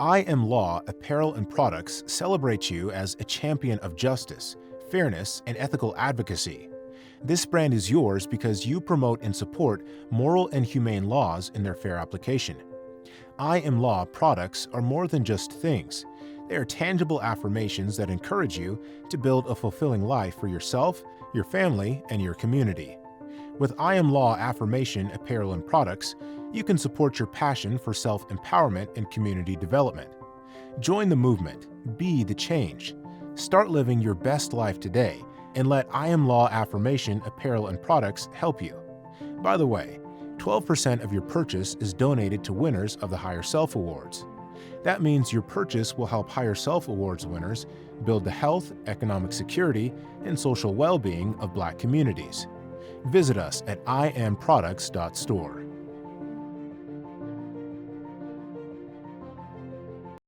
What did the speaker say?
I Am Law Apparel and Products celebrates you as a champion of justice, fairness, and ethical advocacy. This brand is yours because you promote and support moral and humane laws in their fair application. I Am Law products are more than just things. They are tangible affirmations that encourage you to build a fulfilling life for yourself, your family, and your community. With I Am Law Affirmation Apparel and Products, you can support your passion for self-empowerment and community development. Join the movement, be the change. Start living your best life today and let I Am Law Affirmation Apparel and Products help you. By the way, 12% of your purchase is donated to winners of the Higher Self Awards. That means your purchase will help Higher Self Awards winners build the health, economic security, and social well-being of Black communities. Visit us at IAmProduct.Store.